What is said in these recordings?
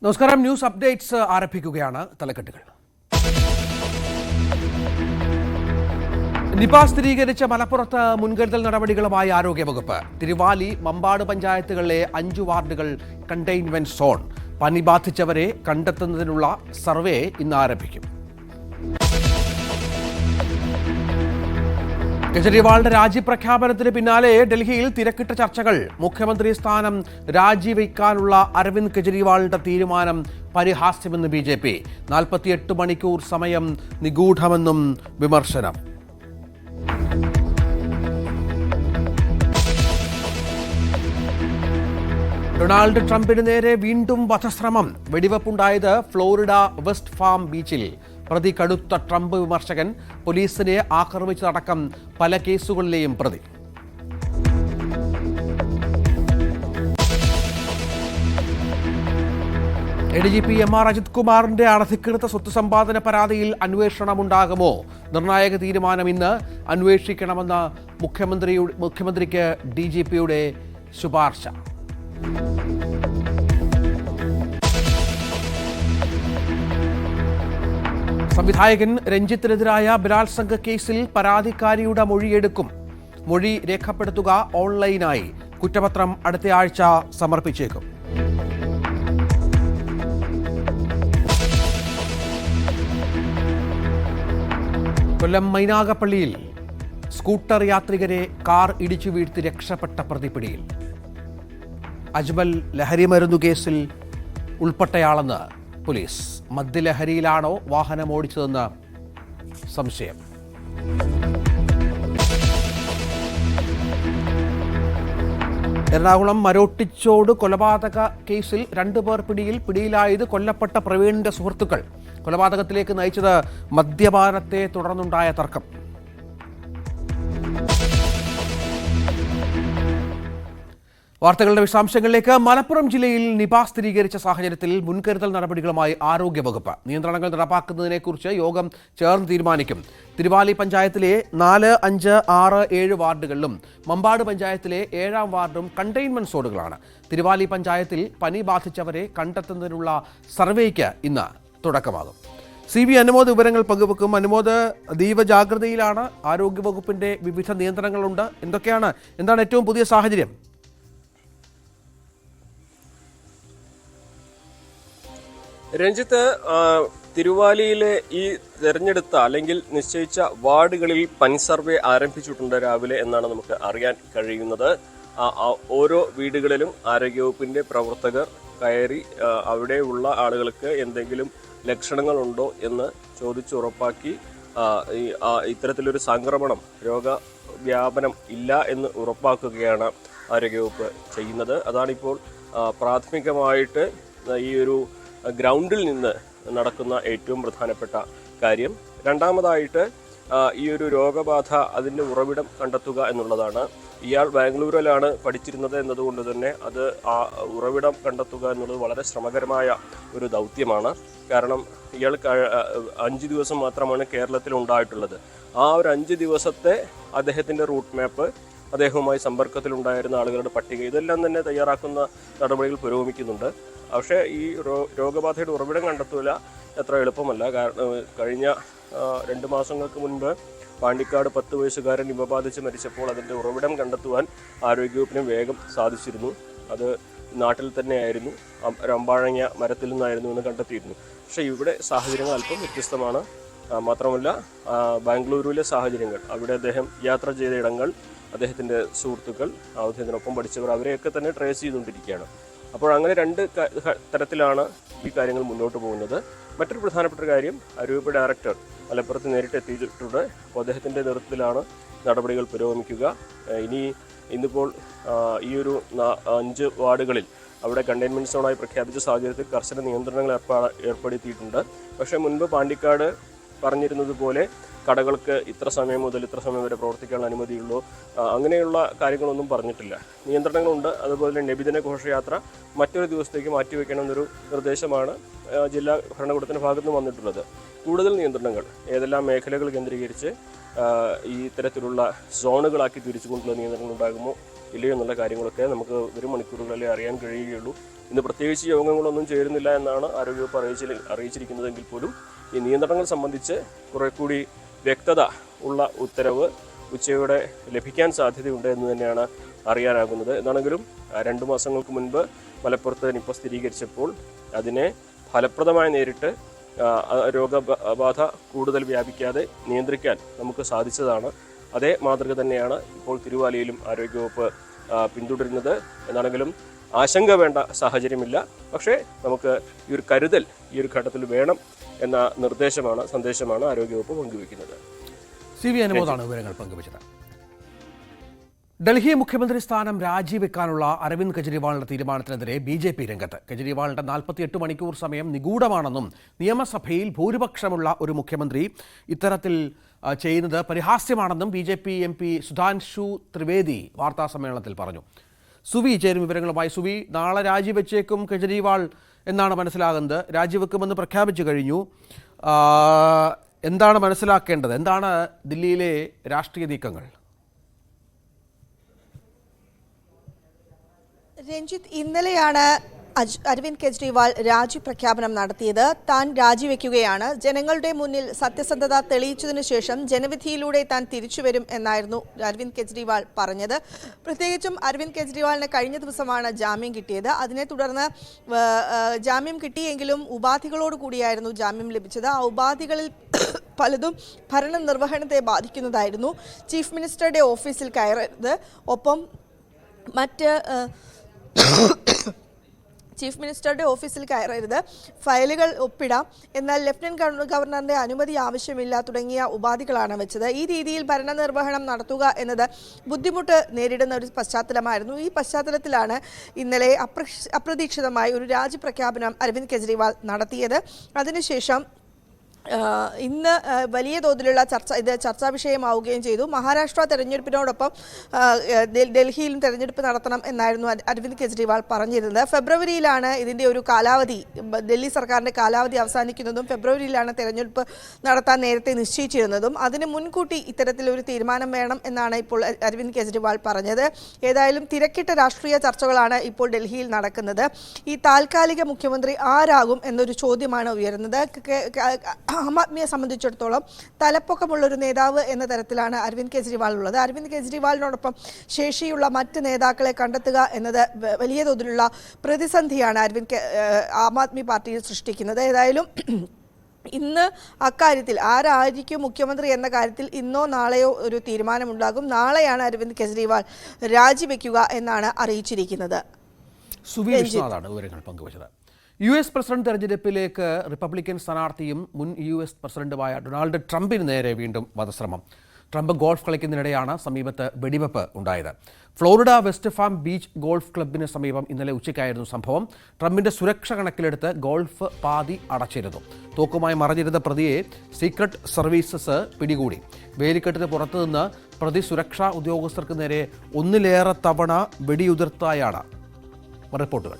നമസ്കാരം. News updates ആരംഭിക്കുകയാണ്. തലക്കെട്ടുകൾ. നിപ സ്ഥിരീകരിച്ച മലപ്പുറത്ത് മുൻകരുതൽ നടപടികളുമായി ആരോഗ്യവകുപ്പ്. തിരുവാലി, മമ്പാട് പഞ്ചായത്തുകളിലെ 5 വാർഡുകൾ കണ്ടെയ്ൻമെന്റ് സോൺ. പനി ബാധിച്ചവരെ കണ്ടെത്തുന്നതിനുള്ള സർവേ ഇന്ന് ആരംഭിക്കും. കെജ്രിവാളിന്റെ രാജിപ്രഖ്യാപനത്തിന് പിന്നാലെ ഡൽഹിയിൽ തിരക്കിട്ട ചർച്ചകൾ. മുഖ്യമന്ത്രി സ്ഥാനം രാജിവെക്കാനുള്ള അരവിന്ദ് കെജ്രിവാളിന്റെ തീരുമാനം പരിഹാസ്യമെന്ന് BJP. 48 മണിക്കൂർ സമയം നിഗൂഢമെന്നും വിമർശനം. ഡൊണാൾഡ് ട്രംപിന് നേരെ വീണ്ടും വധശ്രമം. വെടിവെപ്പുണ്ടായത് ഫ്ലോറിഡ വെസ്റ്റ് ഫാം ബീച്ചിൽ. പ്രതി കടുത്ത ട്രംപ് വിമർശകൻ. പോലീസിനെ ആക്രമിച്ചതടക്കം പല കേസുകളിലെയും പ്രതി. ADGP MR അജിത് കുമാറിന്റെ അനധികൃത സ്വത്ത് സമ്പാദന പരാതിയിൽ അന്വേഷണമുണ്ടാകുമോ? നിർണായക തീരുമാനം ഇന്ന്. അന്വേഷിക്കണമെന്ന മുഖ്യമന്ത്രിക്ക് DGPയുടെ ശുപാർശ. സംവിധായകൻ രഞ്ജിത്തിനെതിരായ ബലാത്സംഗ കേസിൽ പരാതിക്കാരിയുടെ മൊഴിയെടുക്കും. മൊഴി രേഖപ്പെടുത്തുക ഓൺലൈനായി. കുറ്റപത്രം അടുത്ത ആഴ്ച സമർപ്പിച്ചേക്കും. കൊല്ലം മൈനാഗപ്പള്ളിയിൽ സ്കൂട്ടർ യാത്രികരെ കാർ ഇടിച്ചു വീഴ്ത്തി രക്ഷപ്പെട്ട പ്രതി പിടിയിൽ. അജ്മൽ ലഹരിമരുന്നു കേസിൽ ഉൾപ്പെട്ടയാളെന്ന് പോലീസ്. മദ്യലഹരിയിലാണോ വാഹനം ഓടിച്ചതെന്ന് സംശയം. എറണാകുളം മരോട്ടിച്ചോട് കൊലപാതക കേസിൽ 2 പേർ പിടിയിലായത് കൊല്ലപ്പെട്ട പ്രവീണിന്റെ സുഹൃത്തുക്കൾ. കൊലപാതകത്തിലേക്ക് നയിച്ചത് മദ്യപാനത്തെ തുടർന്നുണ്ടായ തർക്കം. വാർത്തകളുടെ വിശദാംശങ്ങളിലേക്ക്. മലപ്പുറം ജില്ലയിൽ നിപ സ്ഥിരീകരിച്ച സാഹചര്യത്തിൽ മുൻകരുതൽ നടപടികളുമായി ആരോഗ്യവകുപ്പ്. നിയന്ത്രണങ്ങൾ നടപ്പാക്കുന്നതിനെക്കുറിച്ച് യോഗം ചേർന്ന് തീരുമാനിക്കും. തിരുവാലി പഞ്ചായത്തിലെ 4, 5, 6, 7 വാർഡുകളിലും മമ്പാട് പഞ്ചായത്തിലെ 7-ാം വാർഡും കണ്ടെയ്ൻമെന്റ് സോണുകളാണ്. തിരുവാലി പഞ്ചായത്തിൽ പനി ബാധിച്ചവരെ കണ്ടെത്തുന്നതിനുള്ള സർവേക്ക് ഇന്ന് തുടക്കമാകും. CB അനുമോദ് വിവരങ്ങൾ പങ്കുവെക്കും. അനുമോദ്, അതീവ ജാഗ്രതയിലാണ്. ആരോഗ്യവകുപ്പിന്റെ വിവിധ നിയന്ത്രണങ്ങളുണ്ട്. എന്താണ് ഏറ്റവും പുതിയ സാഹചര്യം? രഞ്ജിത്ത്, തിരുവാലിയിലെ ഈ തെരഞ്ഞെടുത്ത അല്ലെങ്കിൽ നിശ്ചയിച്ച വാർഡുകളിൽ പനി സർവേ ആരംഭിച്ചിട്ടുണ്ട് രാവിലെ എന്നാണ് നമുക്ക് അറിയാൻ കഴിയുന്നത്. ഓരോ വീടുകളിലും ആരോഗ്യവകുപ്പിന്റെ പ്രവർത്തകർ കയറി അവിടെയുള്ള ആളുകൾക്ക് എന്തെങ്കിലും ലക്ഷണങ്ങളുണ്ടോ എന്ന് ചോദിച്ചുറപ്പാക്കി ഇത്തരത്തിലൊരു സംക്രമണം, രോഗവ്യാപനം ഇല്ല എന്ന് ഉറപ്പാക്കുകയാണ് ആരോഗ്യവകുപ്പ് ചെയ്യുന്നത്. അതാണിപ്പോൾ പ്രാഥമികമായിട്ട് ഈ ഒരു ഗ്രൗണ്ടിൽ നിന്ന് നടക്കുന്ന ഏറ്റവും പ്രധാനപ്പെട്ട കാര്യം. രണ്ടാമതായിട്ട് ഈ ഒരു രോഗബാധ അതിൻ്റെ ഉറവിടം കണ്ടെത്തുക എന്നുള്ളതാണ്. ഇയാൾ ബാംഗ്ലൂരിലാണ് പഠിച്ചിരുന്നത് എന്നതുകൊണ്ട് തന്നെ അത് ആ ഉറവിടം കണ്ടെത്തുക എന്നുള്ളത് വളരെ ശ്രമകരമായ ഒരു ദൗത്യമാണ്. കാരണം ഇയാൾ 5 ദിവസം മാത്രമാണ് കേരളത്തിൽ ഉണ്ടായിട്ടുള്ളത്. ആ ഒരു 5 ദിവസത്തെ അദ്ദേഹത്തിൻ്റെ റൂട്ട് മാപ്പ്, അദ്ദേഹവുമായി സമ്പർക്കത്തിലുണ്ടായിരുന്ന ആളുകളുടെ പട്ടിക, ഇതെല്ലാം തന്നെ തയ്യാറാക്കുന്ന നടപടികൾ പുരോഗമിക്കുന്നുണ്ട്. പക്ഷേ ഈ രോഗബാധയുടെ ഉറവിടം കണ്ടെത്തുക അത്ര എളുപ്പമല്ല. കാരണം കഴിഞ്ഞ 2 മാസങ്ങൾക്ക് മുൻപ് പാണ്ടിക്കാട് 10 വയസ്സുകാരൻ നിപ ബാധിച്ച് മരിച്ചപ്പോൾ അതിൻ്റെ ഉറവിടം കണ്ടെത്തുവാൻ ആരോഗ്യവകുപ്പിന് വേഗം സാധിച്ചിരുന്നു. അത് നാട്ടിൽ തന്നെയായിരുന്നു, രമ്പാഴങ്ങ മരത്തിൽ നിന്നായിരുന്നു എന്ന് കണ്ടെത്തിയിരുന്നു. പക്ഷേ ഇവിടെ സാഹചര്യങ്ങൾ അല്പം വ്യത്യസ്തമാണ്. മാത്രമല്ല ബാംഗ്ലൂരിലെ സാഹചര്യങ്ങൾ, അവിടെ അദ്ദേഹം യാത്ര ചെയ്ത ഇടങ്ങൾ, അദ്ദേഹത്തിൻ്റെ സുഹൃത്തുക്കൾ, അദ്ദേഹത്തിനൊപ്പം പഠിച്ചവർ, അവരെയൊക്കെ തന്നെ ട്രേസ് ചെയ്തുകൊണ്ടിരിക്കുകയാണ്. അപ്പോൾ അങ്ങനെ 2 തരത്തിലാണ് ഈ കാര്യങ്ങൾ മുന്നോട്ട് പോകുന്നത്. മറ്റൊരു പ്രധാനപ്പെട്ട കാര്യം, ആരോഗ്യ ഡയറക്ടർ മലപ്പുറത്ത് നേരിട്ട് എത്തിയിട്ടുണ്ട്. അപ്പോൾ അദ്ദേഹത്തിൻ്റെ നേതൃത്വത്തിലാണ് നടപടികൾ പുരോഗമിക്കുക. ഇന്നിപ്പോൾ ഈ ഒരു 5 വാർഡുകളിൽ അവിടെ കണ്ടെയ്ൻമെൻറ്റ് സോണായി പ്രഖ്യാപിച്ച സാഹചര്യത്തിൽ കർശന നിയന്ത്രണങ്ങൾ ഏർപ്പെടുത്തിയിട്ടുണ്ട്. പക്ഷേ മുൻപ് പാണ്ടിക്കാട് പറഞ്ഞിരുന്നത് പോലെ കടകൾക്ക് ഇത്ര സമയം മുതൽ ഇത്ര സമയം വരെ പ്രവർത്തിക്കാനുള്ള അനുമതിയുള്ളൂ, അങ്ങനെയുള്ള കാര്യങ്ങളൊന്നും പറഞ്ഞിട്ടില്ല. നിയന്ത്രണങ്ങളുണ്ട്. അതുപോലെ നബിദിന ഘോഷയാത്ര മറ്റൊരു ദിവസത്തേക്ക് മാറ്റിവെക്കണമെന്നൊരു നിർദ്ദേശമാണ് ജില്ലാ ഭരണകൂടത്തിൻ്റെ ഭാഗത്തു നിന്ന് വന്നിട്ടുള്ളത്. കൂടുതൽ നിയന്ത്രണങ്ങൾ ഏതെല്ലാം മേഖലകൾ കേന്ദ്രീകരിച്ച് ഈ ഇത്തരത്തിലുള്ള സോണുകളാക്കി തിരിച്ചുകൊണ്ടുള്ള നിയന്ത്രണങ്ങൾ ഉണ്ടാകുമോ ഇല്ലയോ എന്നുള്ള കാര്യങ്ങളൊക്കെ നമുക്ക് വരും മണിക്കൂറുകളിലേ അറിയാൻ കഴിയുകയുള്ളൂ. ഇന്ന് പ്രത്യേകിച്ച് യോഗങ്ങളൊന്നും ചേരുന്നില്ല എന്നാണ് ആരോഗ്യവകുപ്പ് അറിയിച്ചിരിക്കുന്നതെങ്കിൽ പോലും ഈ നിയന്ത്രണങ്ങൾ സംബന്ധിച്ച് കുറെ കൂടി വ്യക്തത ഉള്ള ഉത്തരവ് ഉച്ചയോടെ ലഭിക്കാൻ സാധ്യതയുണ്ട് എന്ന് തന്നെയാണ് അറിയാനാകുന്നത്. എന്നാണെങ്കിലും 2 മാസങ്ങൾക്ക് മുൻപ് മലപ്പുറത്ത് നിപ്പ സ്ഥിരീകരിച്ചപ്പോൾ അതിനെ ഫലപ്രദമായി നേരിട്ട് രോഗബാധ കൂടുതൽ വ്യാപിക്കാതെ നിയന്ത്രിക്കാൻ നമുക്ക് സാധിച്ചതാണ്. അതേ മാതൃക തന്നെയാണ് ഇപ്പോൾ തിരുവാലിയിലും ആരോഗ്യവകുപ്പ് പിന്തുടരുന്നത്. എന്നാണെങ്കിലും ആശങ്ക വേണ്ട സാഹചര്യമില്ല. പക്ഷേ നമുക്ക് ഈ ഒരു കരുതൽ ഈ ഒരു ഘട്ടത്തിൽ വേണം എന്ന സന്ദേശമാണ് ആരോഗ്യവകുപ്പ് പങ്കുവയ്ക്കുന്നത്. CV അനുമോദാണ് വിവരങ്ങൾ പങ്കുവച്ചത്. ഡൽഹി മുഖ്യമന്ത്രി സ്ഥാനം രാജിവെക്കാനുള്ള അരവിന്ദ് കെജ്രിവാളിന്റെ തീരുമാനത്തിനെതിരെ BJP രംഗത്ത്. കെജ്രിവാളിന്റെ 48 മണിക്കൂർ സമയം നിഗൂഢമാണെന്നും നിയമസഭയിൽ ഭൂരിപക്ഷമുള്ള ഒരു മുഖ്യമന്ത്രി ഇത്തരത്തിൽ ചെയ്യുന്നത് പരിഹാസ്യമാണെന്നും BJP MP സുധാൻഷു ത്രിവേദി വാർത്താസമ്മേളനത്തിൽ പറഞ്ഞു. സുവി ചേരും വിവരങ്ങളുമായി. സുവി, നാളെ രാജിവെച്ചേക്കും കെജ്രിവാൾ എന്നാണ് മനസ്സിലാകുന്നത്. രാജിവെക്കുമെന്ന് പ്രഖ്യാപിച്ചു കഴിഞ്ഞു. എന്താണ് മനസ്സിലാക്കേണ്ടത്? എന്താണ് ദില്ലിയിലെ രാഷ്ട്രീയ നീക്കങ്ങൾ? രഞ്ജിത്ത്, ഇന്നലെയാണ് അരവിന്ദ് കെജ്രിവാൾ രാജി പ്രഖ്യാപനം നടത്തിയത്. താൻ രാജിവെക്കുകയാണ്, ജനങ്ങളുടെ മുന്നിൽ സത്യസന്ധത തെളിയിച്ചതിനു ശേഷം ജനവിധിയിലൂടെ താൻ തിരിച്ചുവരും എന്നായിരുന്നു അരവിന്ദ് കെജ്രിവാൾ പറഞ്ഞത്. പ്രത്യേകിച്ചും അരവിന്ദ് കെജ്രിവാളിന് കഴിഞ്ഞ ദിവസമാണ് ജാമ്യം കിട്ടിയത്. അതിനെ തുടർന്ന് ജാമ്യം കിട്ടിയെങ്കിലും ഉപാധികളോട് കൂടിയായിരുന്നു ജാമ്യം ലഭിച്ചത്. ആ ഉപാധികളിൽ പലതും ഭരണ നിർവഹണത്തെ ബാധിക്കുന്നതായിരുന്നു. ചീഫ് മിനിസ്റ്ററുടെ ഓഫീസിൽ കയറരുത്, ഒപ്പം ചീഫ് മിനിസ്റ്ററുടെ ഓഫീസിൽ കയറരുത്, ഫയലുകൾ ഒപ്പിടാം, എന്നാൽ ലഫ്റ്റനന്റ് ഗവർണറുടെ അനുമതി ആവശ്യമില്ല തുടങ്ങിയ ഉപാധികളാണ് വെച്ചത്. ഈ രീതിയിൽ ഭരണനിർവഹണം നടത്തുക എന്നത് ബുദ്ധിമുട്ട് നേരിടുന്ന ഒരു പശ്ചാത്തലമായിരുന്നു. ഈ പശ്ചാത്തലത്തിലാണ് ഇന്നലെ അപ്രതീക്ഷിതമായി ഒരു രാജി പ്രഖ്യാപനം അരവിന്ദ് കെജ്രിവാൾ നടത്തിയത്. അതിനുശേഷം ഇന്ന് വലിയ തോതിലുള്ള ചർച്ചാ വിഷയമാവുകയും ചെയ്തു. മഹാരാഷ്ട്ര തെരഞ്ഞെടുപ്പിനോടൊപ്പം ഡൽഹിയിലും തെരഞ്ഞെടുപ്പ് നടത്തണം എന്നായിരുന്നു അരവിന്ദ് കെജ്രിവാൾ പറഞ്ഞിരുന്നത്. ഫെബ്രുവരിയിലാണ് ഇതിൻ്റെ ഒരു കാലാവധി, ഡൽഹി സർക്കാരിൻ്റെ കാലാവധി അവസാനിക്കുന്നതും ഫെബ്രുവരിയിലാണ് തെരഞ്ഞെടുപ്പ് നടത്താൻ നേരത്തെ നിശ്ചയിച്ചിരുന്നതും. അതിന് മുൻകൂട്ടി ഇത്തരത്തിലൊരു തീരുമാനം വേണം എന്നാണ് ഇപ്പോൾ അരവിന്ദ് കെജ്രിവാൾ പറഞ്ഞത്. ഏതായാലും തിരക്കിട്ട രാഷ്ട്രീയ ചർച്ചകളാണ് ഇപ്പോൾ ഡൽഹിയിൽ നടക്കുന്നത്. ഈ താൽക്കാലിക മുഖ്യമന്ത്രി ആരാകും എന്നൊരു ചോദ്യമാണ് ഉയരുന്നത്. ആം ആദ്മിയെ സംബന്ധിച്ചിടത്തോളം തലപ്പൊക്കമുള്ളൊരു നേതാവ് എന്ന തരത്തിലാണ് അരവിന്ദ് കെജ്രിവാൾ ഉള്ളത്. അരവിന്ദ് കെജ്രിവാളിനോടൊപ്പം ശേഷിയുള്ള മറ്റ് നേതാക്കളെ കണ്ടെത്തുക എന്നത് വലിയ തോതിലുള്ള പ്രതിസന്ധിയാണ് ആം ആദ്മി പാർട്ടിയിൽ സൃഷ്ടിക്കുന്നത്. ഏതായാലും ഇന്ന് അക്കാര്യത്തിൽ ആരായിരിക്കും മുഖ്യമന്ത്രി എന്ന കാര്യത്തിൽ ഇന്നോ നാളെയോ ഒരു തീരുമാനമുണ്ടാകും. നാളെയാണ് അരവിന്ദ് കെജ്രിവാൾ രാജിവെക്കുക എന്നാണ് അറിയിച്ചിരിക്കുന്നത്. വിവരങ്ങൾ പങ്കുവച്ചത്. US പ്രസിഡന്റ് തെരഞ്ഞെടുപ്പിലേക്ക് റിപ്പബ്ലിക്കൻ സ്ഥാനാർത്ഥിയും മുൻ US പ്രസിഡന്റുമായ ഡൊണാൾഡ് ട്രംപിന് നേരെ വീണ്ടും വധശ്രമം. ട്രംപ് ഗോൾഫ് കളിക്കുന്നതിനിടെയാണ് സമീപത്ത് വെടിവെപ്പ് ഉണ്ടായത്. Florida West Palm Beach golf ക്ലബിന് സമീപം ഇന്നലെ ഉച്ചയ്ക്കായിരുന്നു സംഭവം. ട്രംപിന്റെ സുരക്ഷ കണക്കിലെടുത്ത് ഗോൾഫ് പാതി അടച്ചിരുന്നു. തോക്കുമായി മറഞ്ഞിരുന്ന പ്രതിയെ സീക്രട്ട് സർവീസസ് പിടികൂടി. വേലിക്കെട്ടിന് പുറത്തുനിന്ന് പ്രതി സുരക്ഷാ ഉദ്യോഗസ്ഥർക്ക് നേരെ ഒന്നിലേറെ തവണ വെടിയുതിർത്തായാണ് റിപ്പോർട്ടുകൾ.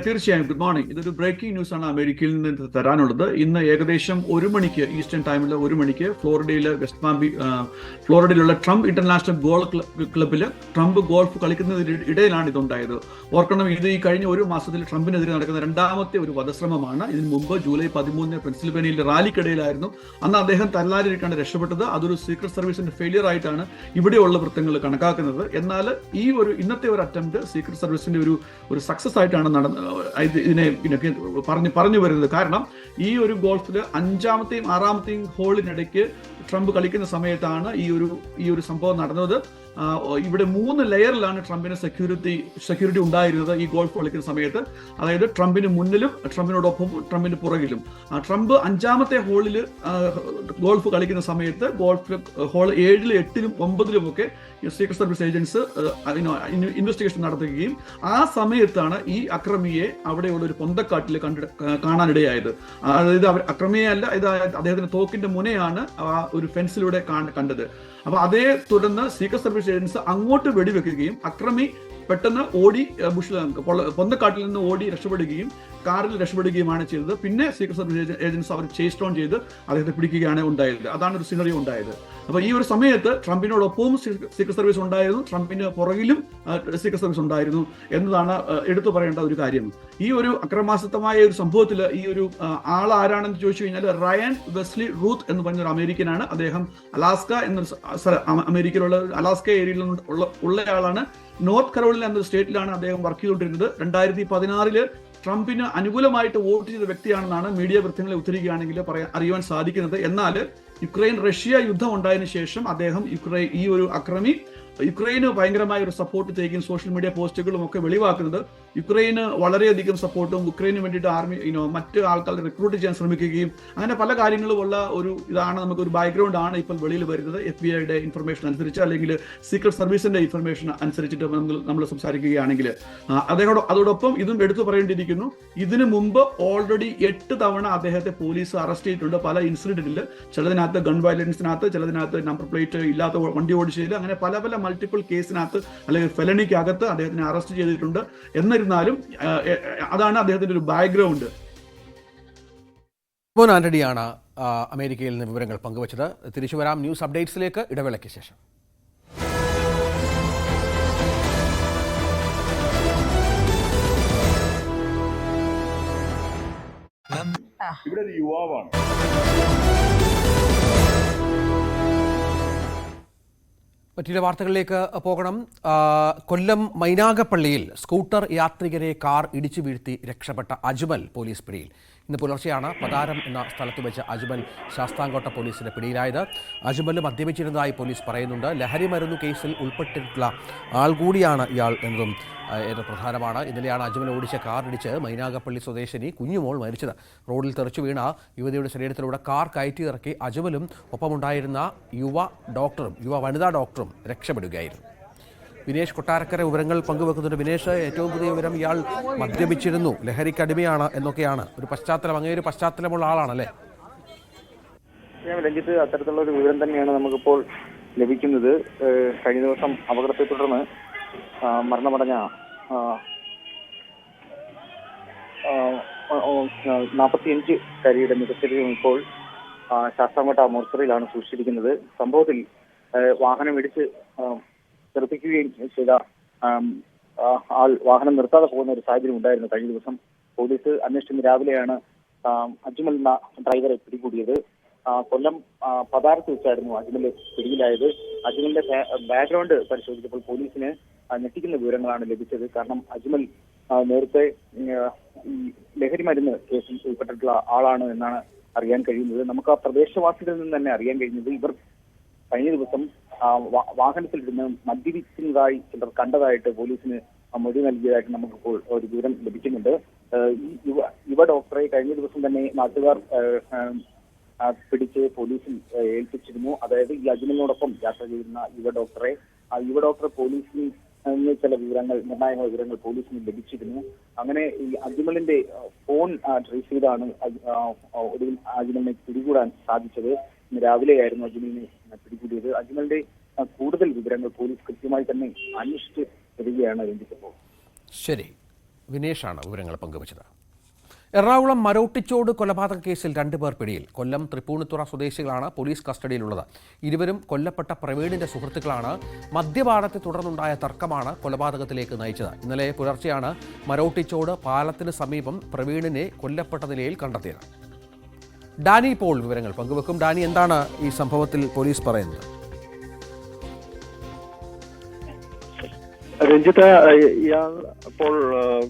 തീർച്ചയായും ഗുഡ് മോർണിംഗ്. ഇതൊരു ബ്രേക്കിംഗ് ന്യൂസ് ആണ് അമേരിക്കയിൽ നിന്ന് തരാനുള്ളത്. ഇന്ന് ഏകദേശം 1 മണിക്ക് ഈസ്റ്റേൺ ടൈമിൽ 1 മണിക്ക് ഫ്ലോറിഡയിലുള്ള ട്രംപ് ഇന്റർനാഷണൽ ഗോൾഫ് ക്ലബിൽ ട്രംപ് ഗോൾഫ് കളിക്കുന്നതിനിടയിലാണ് ഇതുണ്ടായത്. ഓർക്കണം, ഇത് ഈ കഴിഞ്ഞ 1 മാസത്തിൽ ട്രംപിനെതിരെ നടക്കുന്ന 2ാമത്തെ ഒരു വധശ്രമമാണ്. ഇതിനു മുമ്പ് ജൂലൈ 13 പെൻസിൽവേനിയയിലെ റാലിക്കിടയിലായിരുന്നു. അന്ന് അദ്ദേഹം തല്ലാരിക്കാണ് രക്ഷപ്പെട്ടത്. അതൊരു സീക്രട്ട് സർവീസിന്റെ ഫെയിലിയർ ആയിട്ടാണ് ഇവിടെയുള്ള വൃത്തങ്ങൾ കണക്കാക്കുന്നത്. എന്നാൽ ഇന്നത്തെ ഒരു അറ്റംപ്റ്റ് സീക്രട്ട് സർവീസിന്റെ ഒരു സക്സസ് ആയിട്ടാണ് ഇതിനെ പറഞ്ഞു വരുന്നത്. കാരണം ഈ ഒരു ഗോൾഫിൽ 5ാമത്തെയും 6ാമത്തെയും ഹോളിനിടയ്ക്ക് ട്രംപ് കളിക്കുന്ന സമയത്താണ് ഈ ഒരു സംഭവം നടന്നത്. ഇവിടെ 3 ലെയറിലാണ് ട്രംപിന് സെക്യൂരിറ്റി ഉണ്ടായിരുന്നത് ഈ ഗോൾഫ് കളിക്കുന്ന സമയത്ത്. അതായത് ട്രംപിന് മുന്നിലും ട്രംപിനോടൊപ്പം ട്രംപിന് പുറകിലും. ട്രംപ് 5ാമത്തെ ഹോളിൽ ഗോൾഫ് കളിക്കുന്ന സമയത്ത് ഗോൾഫ് ഹോൾ 7, 8, 9 ഒക്കെ സീക്രട്ട് സർവീസ് ഏജൻസ് ഇൻവെസ്റ്റിഗേഷൻ നടത്തുകയും ആ സമയത്താണ് ഈ അക്രമിയെ അവിടെയുള്ള ഒരു പൊന്തക്കാട്ടിൽ കാണാനിടയായത്. അതായത് അക്രമിയെ അല്ല, ഇത് അദ്ദേഹത്തിന്റെ തോക്കിന്റെ മുനയാണ് ആ ഒരു ഫെൻസിലൂടെ കണ്ടത്. അപ്പൊ അതേ തുടർന്ന് സീക്രട്ട് സർവീസ് ഏജൻസ് അങ്ങോട്ട് വെടിവെക്കുകയും അക്രമി പെട്ടെന്ന് ഓടി പൊന്തക്കാട്ടിൽ നിന്ന് ഓടി രക്ഷപ്പെടുകയും കാറിൽ രക്ഷപ്പെടുകയുമാണ് ചെയ്തത്. പിന്നെ സീക്രട്ട് സർവീസ് ഏജൻസ് അവർ ചേസ് ഡൗൺ ചെയ്ത് അദ്ദേഹത്തെ പിടിക്കുകയാണ് ഉണ്ടായത്. അതാണ് ഒരു സിനറിയോ ഉണ്ടായത്. അപ്പോൾ ഈ ഒരു സമയത്ത് ട്രംപിനോടൊപ്പവും സീക്രട്ട് സർവീസ് ഉണ്ടായിരുന്നു, ട്രംപിന് പുറകിലും സീക്രട്ട് സർവീസ് ഉണ്ടായിരുന്നു എന്നതാണ് എടുത്തു പറയേണ്ട ഒരു കാര്യം. ഈ ഒരു അക്രമാസക്തമായ ഒരു സംഭവത്തിൽ ഈ ഒരു ആൾ ആരാണെന്ന് ചോദിച്ചു കഴിഞ്ഞാൽ റയൻ വെസ്ലി റൂത്ത് എന്ന് പറഞ്ഞൊരു അമേരിക്കനാണ്. അദ്ദേഹം അലാസ്ക എന്നൊരു അമേരിക്കയിലുള്ള അലാസ്ക ഏരിയയിൽ ഉള്ളയാളാണ്. നോർത്ത് കരോളിന എന്നൊരു സ്റ്റേറ്റിലാണ് അദ്ദേഹം വർക്ക് ചെയ്തുകൊണ്ടിരുന്നത്. 2016 ട്രംപിന് അനുകൂലമായിട്ട് വോട്ട് ചെയ്ത വ്യക്തിയാണെന്നാണ് മീഡിയ വൃത്തങ്ങളെ ഉദ്ധരിക്കുകയാണെങ്കിൽ അറിയുവാൻ സാധിക്കുന്നത്. എന്നാൽ യുക്രൈൻ റഷ്യ യുദ്ധം ഉണ്ടായതിനു ശേഷം അദ്ദേഹം ഈ ഒരു അക്രമി യുക്രൈന് ഭയങ്കരമായ ഒരു സപ്പോർട്ട് ചെയ്യുകയും സോഷ്യൽ മീഡിയ പോസ്റ്റുകളും ഒക്കെ വെളിവാക്കുന്നത് യുക്രൈന് വളരെയധികം സപ്പോർട്ടും യുക്രൈന് വേണ്ടിയിട്ട് ആർമി മറ്റ് ആൾക്കാരെ റിക്രൂട്ട് ചെയ്യാൻ ശ്രമിക്കുകയും അങ്ങനെ പല കാര്യങ്ങളുമുള്ള ഒരു ഇതാണ്, നമുക്കൊരു ബാക്ക്ഗ്രൗണ്ട് ആണ് ഇപ്പോൾ വെളിയിൽ വരുന്നത്. FBI ഇൻഫർമേഷൻ അനുസരിച്ച് അല്ലെങ്കിൽ സീക്രട്ട് സർവീസിന്റെ ഇൻഫർമേഷൻ അനുസരിച്ചിട്ട് നമ്മൾ സംസാരിക്കുകയാണെങ്കിൽ അതോടൊപ്പം ഇതും എടുത്തു പറയേണ്ടിയിരിക്കുന്നു. ഇതിനു മുമ്പ് ഓൾറെഡി 8 തവണ അദ്ദേഹത്തെ പോലീസ് അറസ്റ്റ് ചെയ്തിട്ടുണ്ട് പല ഇൻസിഡന്റിൽ. ചിലതിനകത്ത് ഗൺ വയലൻസിനകത്ത്, ചിലതിനകത്ത് നമ്പർ പ്ലേറ്റ് ഇല്ലാത്ത വണ്ടി ഓടിച്ചതിൽ, അങ്ങനെ പല മൾട്ടിപ്പിൾ കേസിനകത്ത് അല്ലെങ്കിൽ ഫെലണിക്കകത്ത് അദ്ദേഹത്തിനെ അറസ്റ്റ് ചെയ്തിട്ടുണ്ട്. എന്നിരുന്നാലും അതാണ് അദ്ദേഹത്തിന്റെ ഒരു ബാക്ക്ഗ്രൗണ്ട്. മോൻ ആന്റണിയാണ് അമേരിക്കയിൽ നിന്ന് വിവരങ്ങൾ പങ്കുവച്ചത്. തിരിച്ചു വരാം ന്യൂസ് അപ്ഡേറ്റ്സിലേക്ക് ഇടവേളയ്ക്ക് ശേഷം. ഇവിടെ ഒരു യുവാവാണ്. മറ്റു വാർത്തകളിലേക്ക് പോകണം. കൊല്ലം മൈനാഗപ്പള്ളിയിൽ സ്കൂട്ടർ യാത്രികരെ കാർ ഇടിച്ചു വീഴ്ത്തി രക്ഷപ്പെട്ട അജ്മൽ പോലീസ് പിടിയിൽ. ഇന്ന് പുലർച്ചെയാണ് പതാരം എന്ന സ്ഥലത്ത് വെച്ച് അജ്മൽ ശാസ്താംകോട്ട പോലീസിന്റെ പിടിയിലായത്. അജ്മൽ മദ്യപിച്ചിരുന്നതായി പോലീസ് പറയുന്നുണ്ട്. ലഹരി മരുന്ന് കേസിൽ ഉൾപ്പെട്ടിട്ടുള്ള ആൾ കൂടിയാണ് ഇയാൾ എന്നതും ഏറെ പ്രധാനമാണ്. ഇന്നലെയാണ് അജ്മൽ ഓടിച്ച കാർ ഇടിച്ച് മൈനാഗപ്പള്ളി സ്വദേശിനി കുഞ്ഞുമോൾ മരിച്ചത്. റോഡിൽ തെറിച്ചു വീണ യുവതിയുടെ ശരീരത്തിലൂടെ കാർ കയറ്റിയിറക്കി അജ്മലും ഒപ്പമുണ്ടായിരുന്ന യുവ വനിതാ ഡോക്ടറും രക്ഷപ്പെടുകയായിരുന്നു. വിനേഷ് കൊട്ടാരക്കര വിവരങ്ങൾ പങ്കുവെക്കുന്നുണ്ട്. വിനേഷ്, ഏറ്റവും പുതിയ വിവരം ഇയാൾ മദ്യപിച്ചിരുന്നു, ലഹരിക്കടിമയാണ് എന്നൊക്കെയാണ് ഒരു പശ്ചാത്തലം. അങ്ങനെയൊരു പശ്ചാത്തലമുള്ള ആളാണല്ലേ? രഞ്ജിത്ത്, അത്തരത്തിലുള്ള ഒരു വിവരം തന്നെയാണ് നമുക്കിപ്പോൾ ലഭിക്കുന്നത്. കഴിഞ്ഞ ദിവസം അപകടത്തെ തുടർന്ന് മരണമടഞ്ഞ 45-കാരിയുടെ മൃതശരീരം ഇപ്പോൾ ശാസ്താംകോട്ട മോർച്ചറിയിലാണ് സൂക്ഷിച്ചിരിക്കുന്നത്. സംഭവത്തിൽ വാഹനം ഇടിച്ച് തെറിപ്പിക്കുകയും ചെയ്ത ആൾ വാഹനം നിർത്താതെ പോകുന്ന ഒരു സാഹചര്യം ഉണ്ടായിരുന്നു കഴിഞ്ഞ ദിവസം. പോലീസ് അന്വേഷിച്ച് രാവിലെയാണ് അജ്മൽ എന്ന ഡ്രൈവറെ പിടികൂടിയത്. കൊല്ലം പതാരത്ത് വെച്ചായിരുന്നു അജ്മൽ പിടിയിലായത്. അജ്മലിന്റെ ബാക്ക്ഗ്രൗണ്ട് പരിശോധിച്ചപ്പോൾ പോലീസിന് ഞെട്ടിക്കുന്ന വിവരങ്ങളാണ് ലഭിച്ചത്. കാരണം അജ്മൽ നേരത്തെ ഈ ലഹരി മരുന്ന് കേസിൽ ഉൾപ്പെട്ടിട്ടുള്ള ആളാണ് എന്നാണ് അറിയാൻ കഴിയുന്നത്. നമുക്ക് ആ പ്രദേശവാസികളിൽ നിന്ന് തന്നെ അറിയാൻ കഴിഞ്ഞത് ഇവർ കഴിഞ്ഞ ദിവസം വാഹനത്തിലിരുന്ന് മദ്യപിക്കുന്നതായി ചിലർ കണ്ടതായിട്ട് പോലീസിന് മൊഴി നൽകിയതായിട്ട് നമുക്കിപ്പോൾ ഒരു വിവരം ലഭിക്കുന്നുണ്ട്. ഈ യുവ ഡോക്ടറെ കഴിഞ്ഞ ദിവസം തന്നെ നാട്ടുകാർ പിടിച്ച് പോലീസിൽ ഏൽപ്പിച്ചിരുന്നു. അതായത് ഈ അജ്മലിനോടൊപ്പം യാത്ര ചെയ്യുന്ന യുവ ഡോക്ടറെ പോലീസിന് ചില വിവരങ്ങൾ, നിർണായക വിവരങ്ങൾ പോലീസിന് ലഭിച്ചിരുന്നു. അങ്ങനെ ഈ അജ്മലിന്റെ ഫോൺ ട്രേസ് ചെയ്താണ് ഒടുവിൽ അജ്മലിനെ പിടികൂടാൻ സാധിച്ചത്. ഇന്ന് രാവിലെയായിരുന്നു അജ്മലിനെ പിടികൂടിയത്. അജ്മലിന്റെ കൂടുതൽ വിവരങ്ങൾ പോലീസ് കൃത്യമായി തന്നെ അന്വേഷിച്ച് വരികയാണ് രഞ്ജിത്തപ്പോൾ. ശരി, വിനേഷാണ് വിവരങ്ങൾ പങ്കുവച്ചത്. എറണാകുളം മരോട്ടിച്ചോട് കൊലപാതക കേസിൽ 2 പേർ പിടിയിൽ. കൊല്ലം തൃപ്പൂണിത്തുറ സ്വദേശികളാണ് പോലീസ് കസ്റ്റഡിയിലുള്ളത്. ഇരുവരും കൊല്ലപ്പെട്ട പ്രവീണിന്റെ സുഹൃത്തുക്കളാണ്. മദ്യപാനത്തെ തുടർന്നുണ്ടായ തർക്കമാണ് കൊലപാതകത്തിലേക്ക് നയിച്ചത്. ഇന്നലെ പുലർച്ചെയാണ് മരോട്ടിച്ചോട് പാലത്തിന് സമീപം പ്രവീണിനെ കൊല്ലപ്പെട്ട നിലയിൽ കണ്ടെത്തിയത്. ഡാനി പോൾ വിവരങ്ങൾ പങ്കുവെക്കും. ഡാനി, എന്താണ് ഈ സംഭവത്തിൽ പോലീസ് പറയുന്നത്? രഞ്ജിത്ത്, ഇയാൾ ഇപ്പോൾ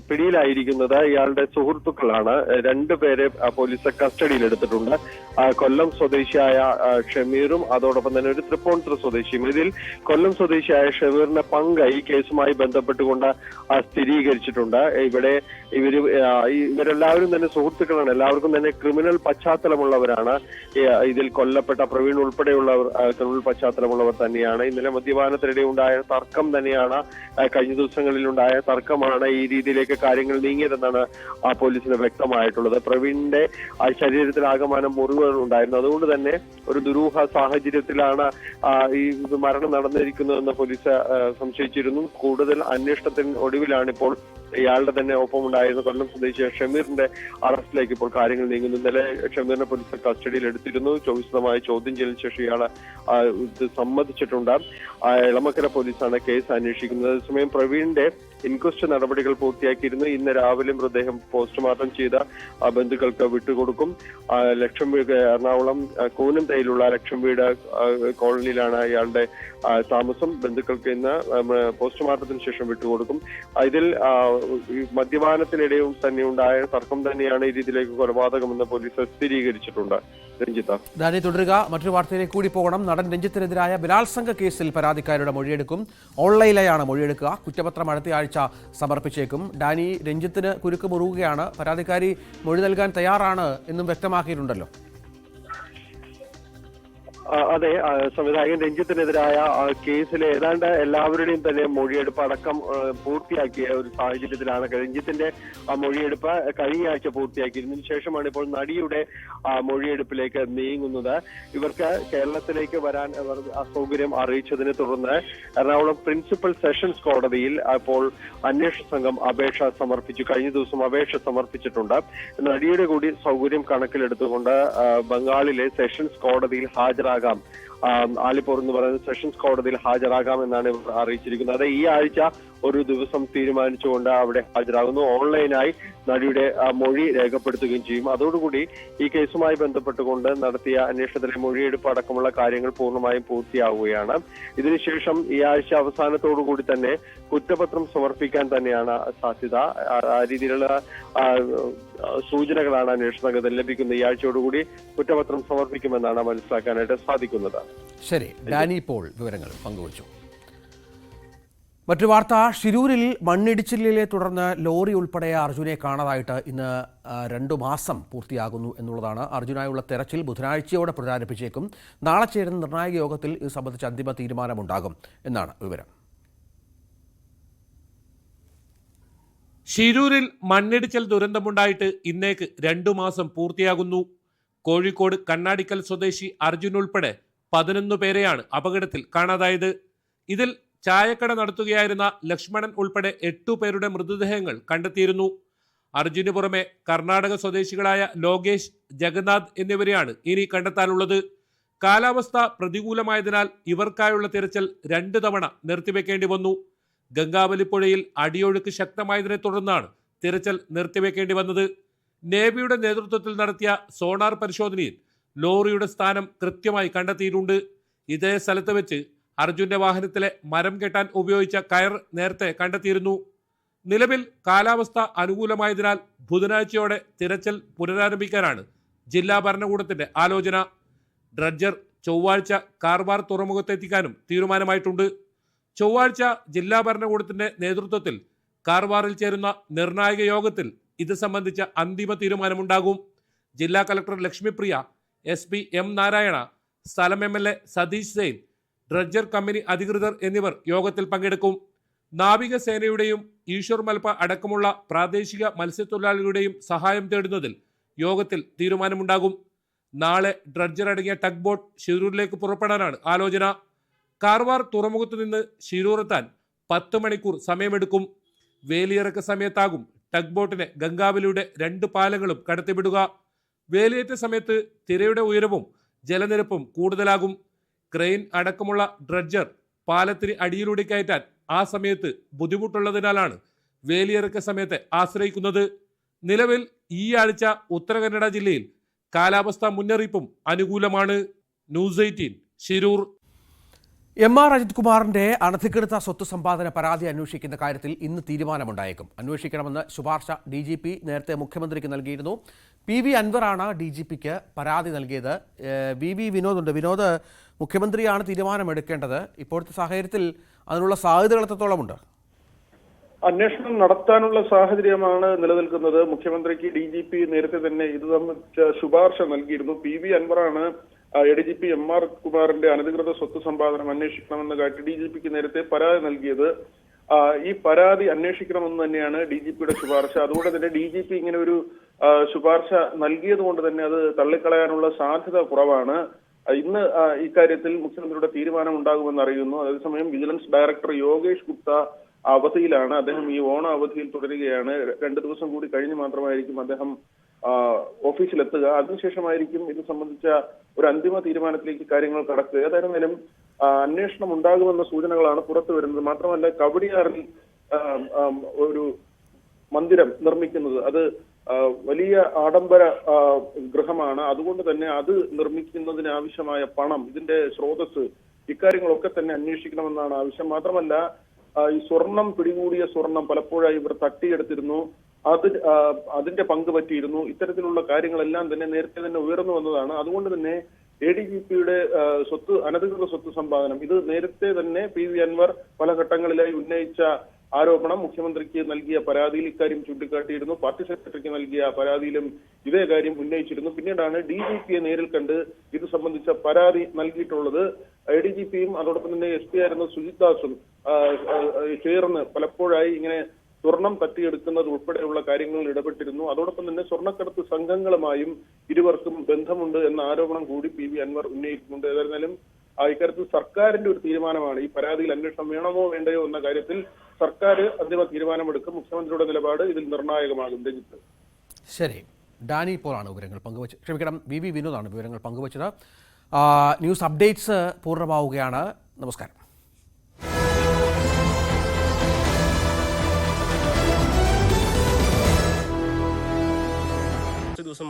പിടിയിലായിരിക്കുന്നത് ഇയാളുടെ സുഹൃത്തുക്കളാണ്. 2 പേരെ പോലീസ് കസ്റ്റഡിയിൽ എടുത്തിട്ടുണ്ട്. കൊല്ലം സ്വദേശിയായ ഷമീറും അതോടൊപ്പം തന്നെ ഒരു തൃപ്പൂണിത്തുറ സ്വദേശിയും. ഇതിൽ കൊല്ലം സ്വദേശിയായ ഷമീറിന്റെ പങ്ക് ഈ കേസുമായി ബന്ധപ്പെട്ടുകൊണ്ട് സ്ഥിരീകരിച്ചിട്ടുണ്ട്. ഇവരെല്ലാവരും തന്നെ സുഹൃത്തുക്കളാണ്. എല്ലാവർക്കും തന്നെ ക്രിമിനൽ പശ്ചാത്തലമുള്ളവരാണ്. ഇതിൽ കൊല്ലപ്പെട്ട പ്രവീൺ ഉൾപ്പെടെയുള്ളവർ ക്രിമിനൽ പശ്ചാത്തലമുള്ളവർ തന്നെയാണ്. ഇന്നലെ മദ്യപാനത്തിനിടെ ഉണ്ടായ തർക്കം തന്നെയാണ് കഴിഞ്ഞ ദിവസങ്ങളിലുണ്ടായ തർക്കമാണ് ഈ രീതിയിലേക്ക് കാര്യങ്ങൾ നീങ്ങിയതെന്നാണ് പോലീസിന് വ്യക്തമായിട്ടുള്ളത്. പ്രവീണിന്റെ ശരീരത്തിലാകമാനം മുറിവുകൾ ഉണ്ടായിരുന്നു. അതുകൊണ്ട് തന്നെ ഒരു ദുരൂഹ സാഹചര്യത്തിലാണ് ഈ മരണം നടന്നിരിക്കുന്നതെന്ന് പോലീസ് സംശയിച്ചിരുന്നു. കൂടുതൽ അന്വേഷണത്തിന് ഒടുവിലാണ് ഇപ്പോൾ ഇയാളുടെ തന്നെ ഒപ്പമുണ്ടായിരുന്ന കൊല്ലം സ്വദേശി ഷമീറിന്റെ അറസ്റ്റിലേക്ക് ഇപ്പോൾ കാര്യങ്ങൾ നീങ്ങുന്നു. ഇന്നലെ ഷമീറിനെ പോലീസ് കസ്റ്റഡിയിൽ എടുത്തിരുന്നു. വിശദമായ ചോദ്യം ചെയ്യലിന് ശേഷം ഇയാളെ ഇത് സമ്മതിച്ചിട്ടുണ്ട്. എളമക്കര പോലീസാണ് കേസ് അന്വേഷിക്കുന്നത്. അതേസമയം പ്രവീണിന്റെ ഇൻക്വസ്റ്റ് നടപടികൾ പൂർത്തിയാക്കിയിരുന്നു. ഇന്ന് രാവിലെ മൃതദേഹം പോസ്റ്റ്മോർട്ടം ചെയ്ത ബന്ധുക്കൾക്ക് വിട്ടുകൊടുക്കും. ലക്ഷം വീട് എറണാകുളം കൂനംതൈയിലുള്ള ലക്ഷം വീട് കോളനിയിലാണ് ഇയാളുടെ താമസം. ബന്ധുക്കൾക്ക് ഇന്ന് പോസ്റ്റ്മോർട്ടത്തിന് ശേഷം വിട്ടുകൊടുക്കും. ഇതിൽ മദ്യപാനത്തിനിടെയും തന്നെ ഉണ്ടായ തർക്കം തന്നെയാണ് ഈ രീതിയിലേക്ക് കൊലപാതകമെന്ന് പോലീസ് സ്ഥിരീകരിച്ചിട്ടുണ്ട്. രഞ്ജിത്ത, ഡാനി തുടരുക. മറ്റൊരു വാർത്തയിലേക്ക് കൂടി പോകണം. നടൻ രഞ്ജിത്തിനെതിരായ ബലാത്സംഗ കേസിൽ പരാതിക്കാരുടെ മൊഴിയെടുക്കും. ഓൺലൈനിലായാണ് മൊഴിയെടുക്കുക. കുറ്റപത്രം അടുത്ത ആഴ്ച സമർപ്പിച്ചേക്കും. ഡാനി, രഞ്ജിത്തിന് കുരുക്ക് മുറുകുകയാണ്. പരാതിക്കാരി മൊഴി നൽകാൻ തയ്യാറാണ് എന്നും വ്യക്തമാക്കിയിട്ടുണ്ടല്ലോ. അതെ, സംവിധായകൻ രഞ്ജിത്തിനെതിരായ കേസിൽ ഏതാണ്ട് എല്ലാവരുടെയും തന്നെ മൊഴിയെടുപ്പ് അടക്കം പൂർത്തിയാക്കിയ ഒരു സാഹചര്യത്തിലാണ്. രഞ്ജിത്തിന്റെ മൊഴിയെടുപ്പ് കഴിഞ്ഞ ആഴ്ച പൂർത്തിയാക്കിയതിനു ശേഷമാണ് ഇപ്പോൾ നടിയുടെ മൊഴിയെടുപ്പിലേക്ക് നീങ്ങുന്നത്. ഇവർക്ക് കേരളത്തിലേക്ക് വരാൻ അസൗകര്യം അറിയിച്ചതിനെ തുടർന്ന് എറണാകുളം പ്രിൻസിപ്പൽ സെഷൻസ് കോടതിയിൽ ഇപ്പോൾ അന്വേഷണ സംഘം അപേക്ഷ സമർപ്പിച്ചു. കഴിഞ്ഞ ദിവസം അപേക്ഷ സമർപ്പിച്ചിട്ടുണ്ട്. നടിയുടെ കൂടി സൗകര്യം കണക്കിലെടുത്തുകൊണ്ട് ബംഗാളിലെ സെഷൻസ് കോടതിയിൽ ഹാജരാകാം, ആലിപ്പൂർ എന്ന് പറയുന്ന സെഷൻസ് കോടതിയിൽ ഹാജരാകാം എന്നാണ് ഇവർ അറിയിച്ചിരിക്കുന്നത്. അത് ഈ ആഴ്ച ഒരു ദിവസം തീരുമാനിച്ചുകൊണ്ട് അവിടെ ഹാജരാകുന്നു. ഓൺലൈനായി നടിയുടെ മൊഴി രേഖപ്പെടുത്തുകയും ചെയ്യും. അതോടുകൂടി ഈ കേസുമായി ബന്ധപ്പെട്ടുകൊണ്ട് നടത്തിയ അന്വേഷണത്തിലെ മൊഴിയെടുപ്പ് അടക്കമുള്ള കാര്യങ്ങൾ പൂർണ്ണമായും പൂർത്തിയാവുകയാണ്. ഇതിനുശേഷം ഈ ആഴ്ച അവസാനത്തോടുകൂടി തന്നെ കുറ്റപത്രം സമർപ്പിക്കാൻ തന്നെയാണ് സാധ്യത. ആ രീതിയിലുള്ള സൂചനകളാണ് അന്വേഷണ സംഘത്തിൽ ലഭിക്കുന്നത്. ഈ ആഴ്ചയോടുകൂടി കുറ്റപത്രം സമർപ്പിക്കുമെന്നാണ് മനസ്സിലാക്കാനായിട്ട് സാധിക്കുന്നത്. ശരി, ഡാനി പോൾ വിവരങ്ങൾ പങ്കുവച്ചു. മറ്റു വാർത്ത, ഷിരൂരിൽ മണ്ണിടിച്ചിലിനെ തുടർന്ന് ലോറി ഉൾപ്പെടെ അർജുനെ കാണാതായിട്ട് ഇന്ന് 2 മാസം പൂർത്തിയാകുന്നു എന്നുള്ളതാണ്. അർജുനായുള്ള തെരച്ചിൽ ബുധനാഴ്ചയോടെ പുനരാരംഭിച്ചേക്കും. നാളെ ചേരുന്ന നിർണായക യോഗത്തിൽ ഇത് സംബന്ധിച്ച് അന്തിമ തീരുമാനമുണ്ടാകും എന്നാണ് വിവരം. ഷിരൂരിൽ മണ്ണിടിച്ചിൽ ദുരന്തമുണ്ടായിട്ട് ഇന്നേക്ക് 2 മാസം പൂർത്തിയാകുന്നു. കോഴിക്കോട് കണ്ണാടിക്കൽ സ്വദേശി അർജുൻ ഉൾപ്പെടെ 11 പേരെയാണ് അപകടത്തിൽ കാണാതായത്. ഇതിൽ ചായക്കട നടത്തുകയായിരുന്ന ലക്ഷ്മണൻ ഉൾപ്പെടെ 8 പേരുടെ മൃതദേഹങ്ങൾ കണ്ടെത്തിയിരുന്നു. അർജുന് പുറമെ കർണാടക സ്വദേശികളായ ലോകേഷ്, ജഗന്നാഥ് എന്നിവരെയാണ് ഇനി കണ്ടെത്താനുള്ളത്. കാലാവസ്ഥ പ്രതികൂലമായതിനാൽ ഇവർക്കായുള്ള തിരച്ചിൽ 2 തവണ നിർത്തിവെക്കേണ്ടി വന്നു. ഗംഗാവലിപ്പുഴയിൽ അടിയൊഴുക്ക് ശക്തമായതിനെ തുടർന്നാണ് തിരച്ചിൽ നിർത്തിവെക്കേണ്ടി വന്നത്. നേവിയുടെ നേതൃത്വത്തിൽ നടത്തിയ സോണാർ പരിശോധനയിൽ ലോറിയുടെ സ്ഥാനം കൃത്യമായി കണ്ടെത്തിയിട്ടുണ്ട്. ഇതേ സ്ഥലത്ത് വെച്ച് അർജുന്റെ വാഹനത്തിലെ മരം കെട്ടാൻ ഉപയോഗിച്ച കയർ നേരത്തെ കണ്ടെത്തിയിരുന്നു. നിലവിൽ കാലാവസ്ഥ അനുകൂലമായതിനാൽ ബുധനാഴ്ചയോടെ തിരച്ചിൽ പുനരാരംഭിക്കാനാണ് ജില്ലാ ഭരണകൂടത്തിന്റെ ആലോചന. ഡ്രഡ്ജർ ചൊവ്വാഴ്ച കാർവാർ തുറമുഖത്തെത്തിക്കാനും തീരുമാനമായിട്ടുണ്ട്. ചൊവ്വാഴ്ച ജില്ലാ ഭരണകൂടത്തിന്റെ നേതൃത്വത്തിൽ കാർവാറിൽ ചേരുന്ന നിർണായക യോഗത്തിൽ ഇത് സംബന്ധിച്ച അന്തിമ തീരുമാനമുണ്ടാകും. ജില്ലാ collector Lakshmipriya, SP M Narayana, സ്ഥലം MLA സതീഷ് സെയിൻ, ഡ്രഡ്ജർ കമ്പനി അധികൃതർ എന്നിവർ യോഗത്തിൽ പങ്കെടുക്കും. നാവികസേനയുടെയും ഈശ്വർ മൽപ്പ അടക്കമുള്ള പ്രാദേശിക മത്സ്യത്തൊഴിലാളികളുടെയും സഹായം തേടുന്നതിൽ യോഗത്തിൽ തീരുമാനമുണ്ടാകും. നാളെ ഡ്രഡ്ജർ അടങ്ങിയ ടഗ് ബോട്ട് ഷിരൂരിലേക്ക് പുറപ്പെടാനാണ് ആലോചന. കാർവാർ തുറമുഖത്ത് നിന്ന് ഷിരൂർ എത്താൻ 10 മണിക്കൂർ സമയമെടുക്കും. വേലിയിറക്ക സമയത്താകും ടഗ് ബോട്ടിനെ ഗംഗാവലിയുടെ 2 പാലങ്ങളും കടത്തിവിടുക. വേലിയേറ്റ സമയത്ത് തിരയുടെ ഉയരവും ജലനിരപ്പും കൂടുതലാകും. ക്രെയിൻ അടക്കമുള്ള ഡ്രഡ്ജർ പാലത്തിന് അടിയിലൂടെ കയറ്റാൻ ആ സമയത്ത് ബുദ്ധിമുട്ടുള്ളതിനാലാണ് വേലിയിറക്ക സമയത്തെ ആശ്രയിക്കുന്നത്. നിലവിൽ ഈ ആഴ്ച ഉത്തര കന്നഡ ജില്ലയിൽ കാലാവസ്ഥാ മുന്നറിയിപ്പും അനുകൂലമാണ്. ന്യൂസ് 18 ഷിരൂർ. MR അജിത് കുമാറിന്റെ അനധികൃത സ്വത്ത് സമ്പാദന പരാതി അന്വേഷിക്കുന്ന കാര്യത്തിൽ ഇന്ന് തീരുമാനമുണ്ടായേക്കും. അന്വേഷിക്കണമെന്ന് ശുപാർശ DGP നേരത്തെ മുഖ്യമന്ത്രിക്ക് നൽകിയിരുന്നു. PV അൻവറാണ് DGPക്ക് പരാതി നൽകിയത്. VV വിനോദുണ്ട്. വിനോദ്, മുഖ്യമന്ത്രിയാണ് തീരുമാനമെടുക്കേണ്ടത്. ഇപ്പോഴത്തെ സാഹചര്യത്തിൽ അതിനുള്ള സാധ്യതകൾ എത്രത്തോളമുണ്ട്? അന്വേഷണം നടത്താനുള്ള സാഹചര്യമാണ് നിലനിൽക്കുന്നത്. മുഖ്യമന്ത്രിക്ക് DGP നേരത്തെ തന്നെ ഇത് സംബന്ധിച്ച ശുപാർശ നൽകിയിരുന്നു. PV അൻവറാണ് ADGP MR കുമാറിന്റെ അനധികൃത സ്വത്ത് സമ്പാദനം അന്വേഷിക്കണമെന്ന് കാട്ടി DGPക്ക് നേരത്തെ പരാതി നൽകിയത്. ഈ പരാതി അന്വേഷിക്കണമെന്ന് തന്നെയാണ് DGPയുടെ ശുപാർശ. അതുകൊണ്ട് തന്നെ DGP ഇങ്ങനെ ഒരു ശുപാർശ നൽകിയത് കൊണ്ട് തന്നെ അത് തള്ളിക്കളയാനുള്ള സാധ്യത കുറവാണ്. ഇന്ന് ഇക്കാര്യത്തിൽ മുഖ്യമന്ത്രിയുടെ തീരുമാനം ഉണ്ടാകുമെന്ന് അറിയുന്നു. അതേസമയം വിജിലൻസ് ഡയറക്ടർ യോഗേഷ് ഗുപ്ത അവധിയിലാണ്. അദ്ദേഹം ഈ ഓണ അവധിയിൽ തുടരുകയാണ്. 2 ദിവസം കൂടി കഴിഞ്ഞ് മാത്രമായിരിക്കും അദ്ദേഹം ഓഫീസിലെത്തുക. അതിനുശേഷമായിരിക്കും ഇത് സംബന്ധിച്ച ഒരു അന്തിമ തീരുമാനത്തിലേക്ക് കാര്യങ്ങൾ കടക്കുക. ഏതായിരുന്നാലും അന്വേഷണം ഉണ്ടാകുമെന്ന സൂചനകളാണ് പുറത്തു വരുന്നത്. മാത്രമല്ല കവടിയാറിൽ ഒരു മന്ദിരം നിർമ്മിക്കുന്നത് അത് വലിയ ആഡംബര ഗൃഹമാണ്. അതുകൊണ്ട് തന്നെ അത് നിർമ്മിക്കുന്നതിന് ആവശ്യമായ പണം, ഇതിന്റെ സ്രോതസ്, ഇക്കാര്യങ്ങളൊക്കെ തന്നെ അന്വേഷിക്കണമെന്നാണ് ആവശ്യം. മാത്രമല്ല ഈ സ്വർണം, പിടികൂടിയ സ്വർണം പലപ്പോഴായി ഇവർ തട്ടിയെടുത്തിരുന്നു, അതിന്റെ പങ്ക് പറ്റിയിരുന്നു. ഇത്തരത്തിലുള്ള കാര്യങ്ങളെല്ലാം തന്നെ നേരത്തെ തന്നെ ഉയർന്നു വന്നതാണ്. അതുകൊണ്ട് തന്നെ ADGPയുടെ സ്വത്ത്, അനധികൃത സ്വത്ത് സമ്പാദനം, ഇത് നേരത്തെ തന്നെ PV അൻവർ പല ഘട്ടങ്ങളിലായി ഉന്നയിച്ച ആരോപണം, മുഖ്യമന്ത്രിക്ക് നൽകിയ പരാതിയിൽ ഇക്കാര്യം ചൂണ്ടിക്കാട്ടിയിരുന്നു. പാർട്ടി സെക്രട്ടറിക്ക് നൽകിയ പരാതിയിലും ഇതേ കാര്യം ഉന്നയിച്ചിരുന്നു. പിന്നീടാണ് DGPയെ നേരിൽ കണ്ട് ഇത് സംബന്ധിച്ച പരാതി നൽകിയിട്ടുള്ളത്. ADGPയും അതോടൊപ്പം തന്നെ SP ആയിരുന്ന സുജിത് ദാസും ചേർന്ന് പലപ്പോഴായി ഇങ്ങനെ സ്വർണം തട്ടിയെടുക്കുന്നത് ഉൾപ്പെടെയുള്ള കാര്യങ്ങളിൽ ഇടപെട്ടിരുന്നു. അതോടൊപ്പം തന്നെ സ്വർണ്ണക്കടത്ത് സംഘങ്ങളുമായും ഇരുവർക്കും ബന്ധമുണ്ട് എന്ന ആരോപണം കൂടി PV അൻവർ ഉന്നയിക്കുന്നുണ്ട്. ഏതായിരുന്നാലും ഇക്കാര്യത്തിൽ സർക്കാരിന്റെ ഒരു തീരുമാനമാണ്. ഈ പരാതിയിൽ അന്വേഷണം വേണമോ വേണ്ടയോ എന്ന കാര്യത്തിൽ സർക്കാർ അന്തിമ തീരുമാനമെടുക്കും. മുഖ്യമന്ത്രിയുടെ നിലപാട് ഇതിൽ നിർണായകമാകും. രഞ്ജിത്ത്. ശരി, ഡാനി പോളാണ് വിവരങ്ങൾ പങ്കുവച്ചത്. ക്ഷമിക്കണം, VV വിനോദാണ് വിവരങ്ങൾ പങ്കുവച്ചത്. ന്യൂസ് അപ്ഡേറ്റ്സ് പൂർണ്ണമാവുകയാണ്. നമസ്കാരം. ദിവസം